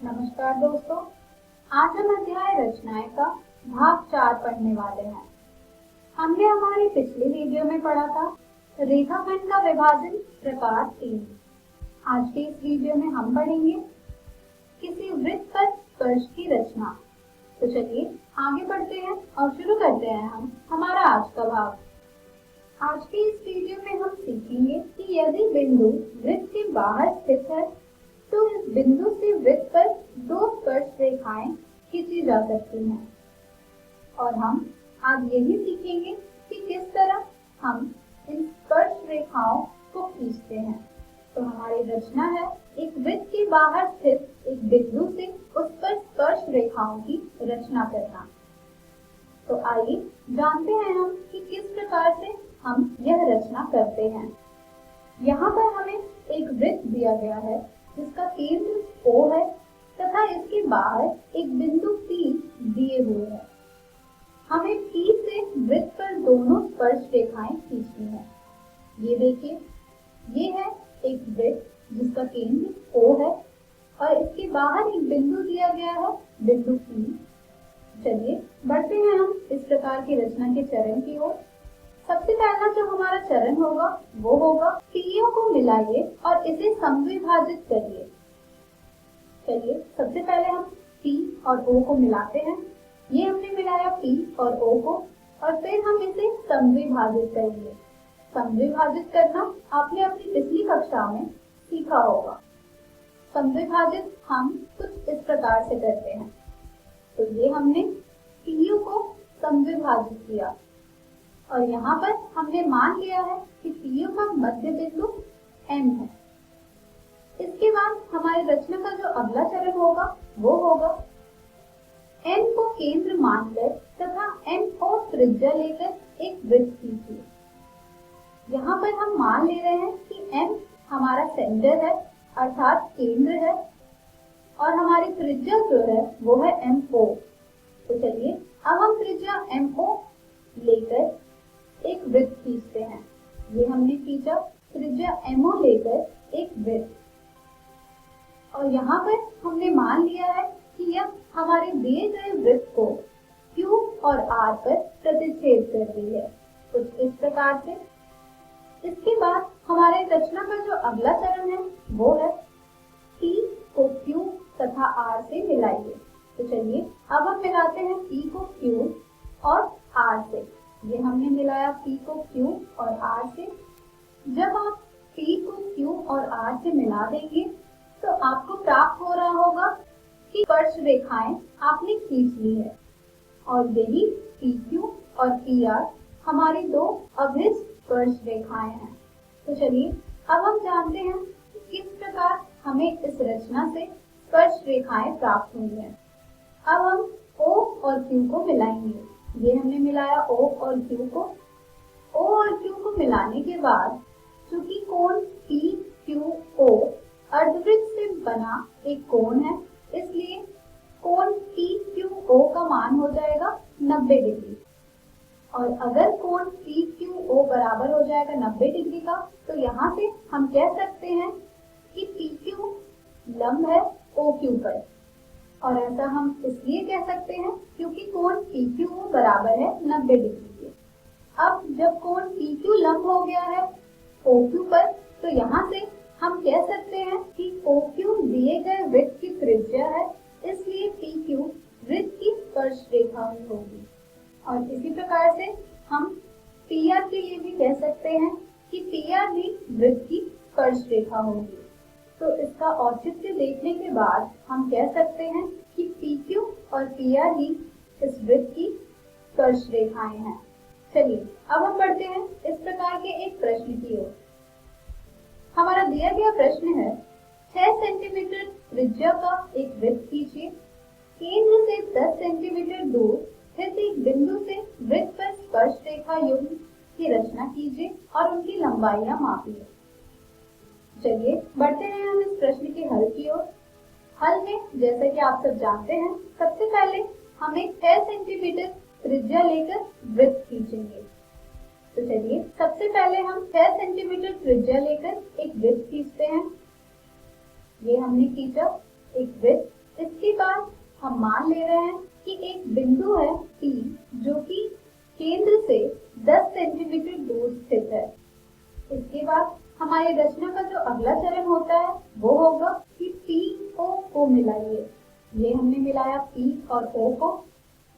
नमस्कार दोस्तों, आज हम अध्याय रचनाएं का भाग 4 पढ़ने वाले हैं। हमने हमारी पिछली वीडियो में पढ़ा था रेखाखंड का विभाजन प्रकार 3। आज के इस वीडियो में हम पढ़ेंगे किसी वृत्त पर स्पर्श की रचना। तो चलिए आगे बढ़ते हैं और शुरू करते हैं हम हमारा आज का भाग। आज के इस वीडियो में हम सीखेंगे कि यदि बिंदु वृत्त के बाहर स्थित है तो इस बिंदु से वृत्त पर दो स्पर्श रेखाएं खींची जा सकती हैं और हम आज यही सीखेंगे कि किस तरह हम इन स्पर्श रेखाओं को खींचते हैं। तो हमारी रचना है एक वृत्त के बाहर स्थित एक बिंदु से उस पर स्पर्श रेखाओं की रचना करना। तो आइए जानते हैं हम कि किस प्रकार से हम यह रचना करते हैं। यहाँ पर हमें एक वृत्त दिया गया है जिसका केंद्र O है तथा इसके बाहर एक बिंदु P दिए हुए है। हमें P से वृत्त पर दोनों स्पर्श रेखाएं खींचनी है। ये देखिए, ये है एक वृत्त जिसका केंद्र O है और इसके बाहर एक बिंदु दिया गया है, बिंदु P। चलिए बढ़ते हैं हम इस प्रकार की रचना के चरण की ओर। सबसे पहला जो हमारा चरण होगा वो होगा पीओ को मिलाइए और इसे समविभाजित करिए। चलिए सबसे पहले हम P और O को मिलाते हैं। ये हमने मिलाया P और O को और फिर हम इसे समविभाजित करेंगे। समविभाजित करना आपने अपनी पिछली कक्षा में सीखा होगा। समविभाजित हम कुछ इस प्रकार से करते हैं। तो ये हमने PO को समविभाजित किया और यहाँ पर हमने मान लिया है कि PO का मध्य बिंदु M है। इसके बाद हमारी रचना का जो अगला चरण होगा वो होगा M को केंद्र मानकर तथा MO त्रिज्या लेकर एक वृत्त खींचिए। यहाँ पर हम मान ले रहे हैं कि M हमारा सेंटर है अर्थात केंद्र है और हमारी त्रिज्या जो है वो है MO। तो चलिए अब हम त्रिज्या MO लेकर एक वृत्त खींचते हैं। ये हमने खींचा त्रिज्या MO लेकर एक वृत्त और यहाँ पर हमने मान लिया है कि यह हमारे दिए गए वृत्त को Q और R पर प्रतिच्छेद कर रही है, कुछ इस प्रकार से। इसके बाद हमारे रचना का जो अगला चरण है वो है P को Q तथा R से मिलाइए। तो चलिए अब हम मिलाते हैं P को Q और R से। ये हमने मिलाया P को Q और R से। जब आप P को Q और R से मिला देंगे तो आपको प्राप्त हो रहा होगा कि स्पर्श रेखाएं आपने खींच ली है और यही PQ और PR हमारी दो अभिष्ट स्पर्श रेखाएं हैं। तो चलिए अब हम जानते हैं कि किस प्रकार हमें इस रचना से स्पर्श रेखाएं प्राप्त हुई हैं। अब हम O और Q को मिलाएंगे। ये हमने मिलाया O और Q को। O और Q को मिलाने के बाद चूंकि कोण PQO अर्धवृत्त से बना एक कोण है, इसलिए कोण PQO का मान हो जाएगा 90 डिग्री। और अगर कोण PQO बराबर हो जाएगा 90 डिग्री का तो यहाँ से हम कह सकते हैं कि PQ लंब है OQ पर। और ऐसा हम इसलिए कह सकते हैं क्योंकि कोण PQ बराबर है 90 डिग्री के। अब जब कोण PQ लंब हो गया है OQ पर तो यहाँ से हम कह सकते हैं कि OQ दिए गए वृत्त की त्रिज्या है, इसलिए PQ वृत्त की स्पर्श रेखा होगी। और इसी प्रकार से हम PR के लिए भी कह सकते हैं कि PR भी वृत्त की स्पर्श रेखा होगी। तो इसका औचित्य देखने के बाद हम कह सकते हैं कि PQ और PR ही इस वृत्त की स्पर्श रेखाएं हैं। चलिए अब हम बढ़ते हैं इस प्रकार के एक प्रश्न की ओर। हमारा दिया गया प्रश्न है 6 सेंटीमीटर त्रिज्या का एक वृत्त खींचिए। केंद्र से 10 सेंटीमीटर दूर स्थित एक बिंदु से वृत्त पर स्पर्श रेखा युग्म की रचना कीजिए और उनकी लंबाइयां मापिए। चलिए बढ़ते हैं हम इस प्रश्न के हल की ओर। हल में जैसा कि आप सब जानते हैं, सबसे पहले हम एक 6 सेंटीमीटर त्रिज्या लेकर वृत्त खींचेंगे। तो चलिए सबसे पहले हम 6 सेंटीमीटर त्रिज्या लेकर एक वृत्त खींचते हैं। ये हमने खींचा एक वृत्त इसके बाद हम मान ले रहे हैं कि एक बिंदु है P जो कि केंद्र से 10 सेंटीमीटर दूर स्थित है। इसके बाद हमारी रचना का जो अगला चरण होता है वो होगा कि P O को मिलाइए। ये हमने मिलाया P और O को।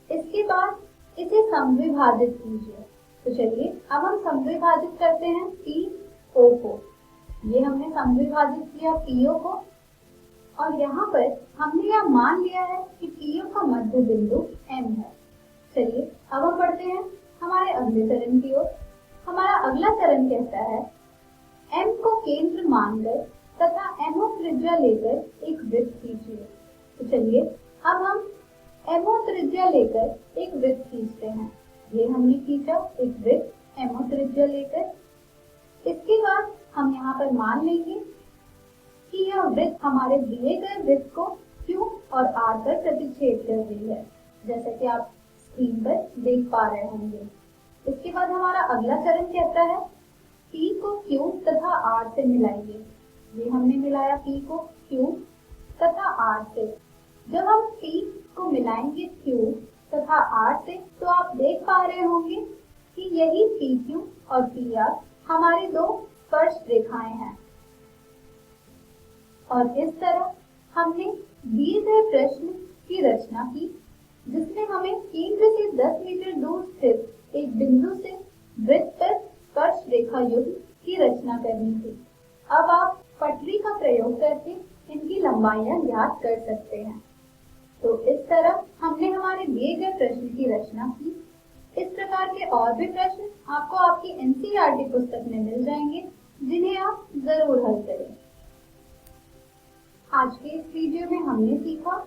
इसके बाद इसे समविभाजित कीजिए। तो चलिए अब हम समविभाजित करते हैं P O को। ये हमने समविभाजित किया PO को और यहाँ पर हमने यह मान लिया है कि PO का मध्य बिंदु M है। चलिए अब हम बढ़ते हैं हमारे अगले चरण की ओर। हमारा अगला चरण कहता है M को केंद्र मानकर तथा MO त्रिज्या लेकर एक वृत्त खींचिए। तो चलिए अब हम MO त्रिज्या लेकर एक वृत्त खींचते हैं। ये हमने खींचा एक वृत्त MO त्रिज्या लेकर। इसके बाद हम यहाँ पर मान लेंगे कि यह वृत्त हमारे दिए गए वृत्त को Q और R पर प्रतिच्छेद कर रही है, जैसा कि आप स्क्रीन पर देख पा रहे होंगे। इसके बाद हमारा अगला चरण कहता है P को Q तथा R से मिलाइए। ये हमने मिलाया P को Q तथा R से। जब हम P को मिलाएंगे Q तथा R से तो आप देख पा रहे होंगे कि यही PQ और PR हमारी दो स्पर्श रेखाएं हैं। और इस तरह हमने दिए गए प्रश्न की रचना की, जिसमें हमें केंद्र से 10 मीटर दूर स्थित एक बिंदु से वृत्त पर स्पर्श रेखा युग्म की रचना करनी थी। अब आप पटरी का प्रयोग करके इनकी लंबाइयां ज्ञात कर सकते हैं। तो इस तरह हमने हमारे दिए गए प्रश्न की रचना की। इस प्रकार के और भी प्रश्न आपको आपकी NCERT पुस्तक में मिल जाएंगे, जिन्हें आप जरूर हल करें। आज के इस वीडियो में हमने सीखा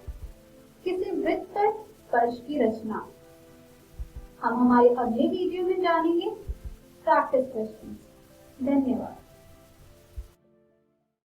किसी वृत्त पर स्पर्श की रचना। हम हमारे अगले वीडियो में जानेंगे प्रैक्टिस क्वेश्चंस। धन्यवाद।